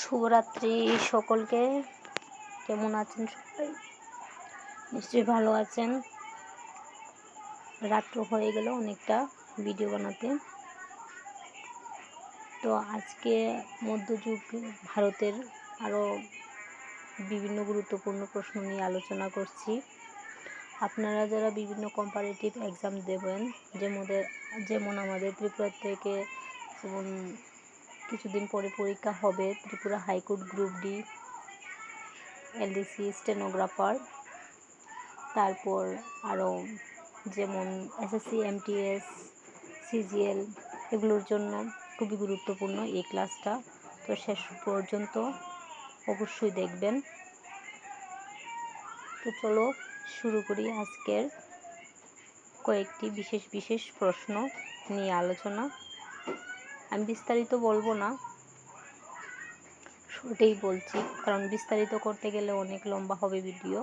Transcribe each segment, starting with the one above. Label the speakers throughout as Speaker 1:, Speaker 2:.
Speaker 1: শুভরাত্রি সকলকে। কেমন আছেন সবাই? নিশ্চয়ই ভালো আছেন। রাত্র হয়ে গেল অনেকটা ভিডিও বানাতে। তো আজকে মধ্যযুগ ভারতের আরও বিভিন্ন গুরুত্বপূর্ণ প্রশ্ন নিয়ে আলোচনা করছি। আপনারা যারা বিভিন্ন কম্পারেটিভ এক্সাম দেবেন, যেমন আমাদের ত্রিপুরা থেকে যেমন কিছুদিন পরে পরীক্ষা হবে Tripura high court group D, LDC stenographer, তারপর আরও যেমন এসএসসি এমটিএস সিজিএল, এগুলোর জন্য খুবই গুরুত্বপূর্ণ এই ক্লাসটা। তো শেষ পর্যন্ত অবশ্যই দেখবেন। তো চলো শুরু করি আজকের কয়েকটি বিশেষ প্রশ্ন নিয়ে আলোচনা। আমি বিস্তারিত বলবো না, শর্টেই বলছি, কারণ বিস্তারিত করতে গেলে অনেক লম্বা হবে ভিডিও।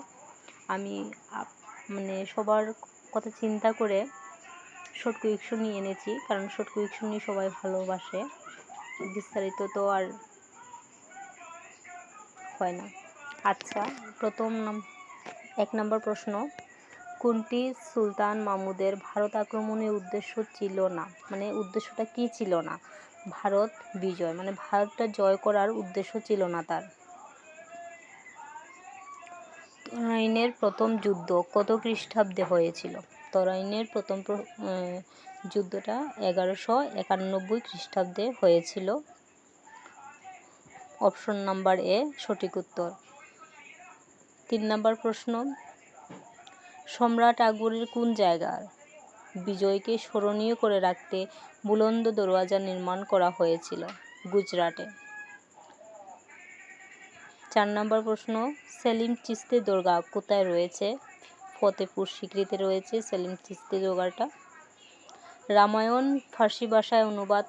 Speaker 1: আমি সবার কথা চিন্তা করে শর্ট কুইকশন নিয়ে এনেছি, কারণ শর্ট কুইকশন নিয়ে সবাই ভালোবাসে, বিস্তারিত তো আর হয় না। আচ্ছা, এক নম্বর প্রশ্ন, কোনটি সুলতান মাহমুদের ভারত আক্রমণের উদ্দেশ্য ছিল না? উদ্দেশ্যটা কি ছিল না? ভারত বিজয়, ভারতটা জয় করার উদ্দেশ্য ছিল না তার। তরাইনের প্রথম যুদ্ধ কত খ্রিস্টাব্দে হয়েছিল? তরাইনের প্রথম যুদ্ধটা 1191 খ্রিস্টাব্দে হয়েছিল। অপশন নাম্বার এ সঠিক উত্তর। 3 নম্বর প্রশ্ন, সম্রাট আকবরের কোন জায়গার বিজয়কে স্মরণীয় করে রাখতে বুলন্দ দরওয়াজা নির্মাণ করা হয়েছিল? গুজরাটে। 4 নম্বর প্রশ্ন, সেলিম চিশতি দরগা কোথায় রয়েছে? ফতেপুর সিক্রিতে রয়েছে সেলিম চিশতি দরগাটা। রামায়ণ ফার্সি ভাষায় অনুবাদ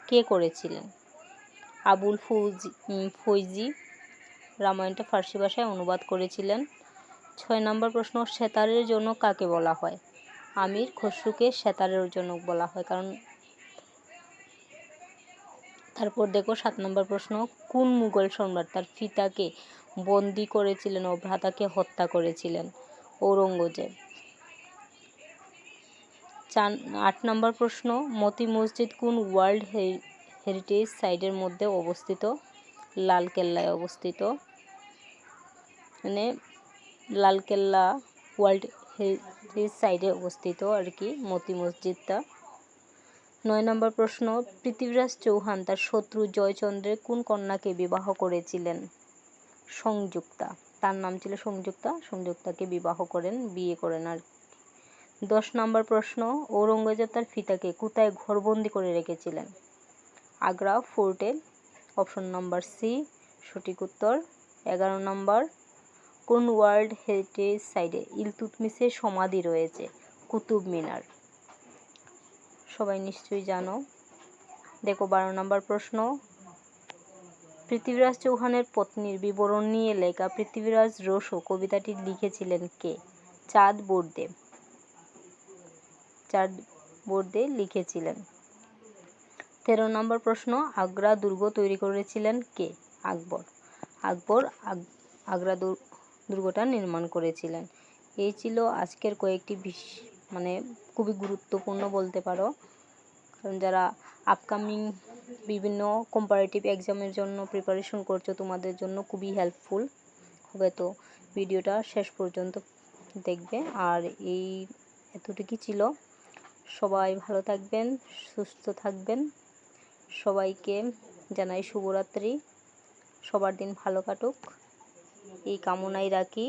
Speaker 1: কে করেছিলেন? আবুল ফৈজি রামায়ণটা ফার্সি ভাষায় অনুবাদ করেছিলেন। 6 নম্বর প্রশ্ন, সেতারের জনক কাকে বলা হয়? আমির খসরুকে সেতারের জনক বলা হয়, কারণ। তারপর দেখো 7 নম্বর প্রশ্ন, কোন মুঘল সম্রাট তার পিতাকে বন্দী করেছিলেন ও ভ্রাতাকে হত্যা করেছিলেন? ঔরঙ্গজেব। 8 নম্বর প্রশ্ন, মতি মসজিদ কোন ওয়ার্ল্ড হেরিটেজ সাইটের মধ্যে অবস্থিত? লালকেল্লায় অবস্থিত। লালকেল্লা ওয়ার্ল্ড হেরিটেজ সাইটে অবস্থিত আর কি মতি মসজিদটা। 9 নম্বর প্রশ্ন, পৃথ্বীরাজ চৌহান তার শত্রু জয়চন্দ্রের কোন কন্যাকে বিবাহ করেছিলেন? সংযুক্তা। তার নাম ছিল সংযুক্তা। সংযুক্তাকে বিয়ে করেন আর। 10 নম্বর প্রশ্ন, ঔরঙ্গজেব তার পিতাকে কোথায় ঘরবন্দি করে রেখেছিলেন? আগ্রা ফোর্টে। অপশন নাম্বার সি সঠিক উত্তর। 11 নম্বর, কোন ওয়ার্ল্ড হেরিটেজ সাইটে ইলতুৎমিশের সমাধি রয়েছে? কুতুব মিনার। সবাই নিশ্চয়ই জানো। দেখো 12 নম্বর প্রশ্ন, পৃথ্বীরাজ চৌহানের পত্নীর বিবরণ নিয়ে লেখা পৃথ্বীরাজ রোশো কবিতাটি লিখেছিলেন কে? চাঁদ বোর্দে লিখেছিলেন। 13 নম্বর প্রশ্ন, আগ্রা দুর্গ তৈরি করেছিলেন কে? আকবর আগ্রা দুর্গটা নির্মাণ করেছিলেন। এই ছিল আজকের কয়েকটি খুবই গুরুত্বপূর্ণ বলতে পারো, কারণ যারা আপকামিং বিভিন্ন কম্পারেটিভ এক্সামের জন্য প্রিপারেশন করছো তোমাদের জন্য খুবই হেল্পফুল হবে। তো ভিডিওটা শেষ পর্যন্ত দেখবে। আর এই এতটুকুই ছিল। সবাই ভালো থাকবেন, সুস্থ থাকবেন। সবাইকে জানাই শুভরাত্রি। সবার দিন ভালো কাটুক এই কামনাই রাখি।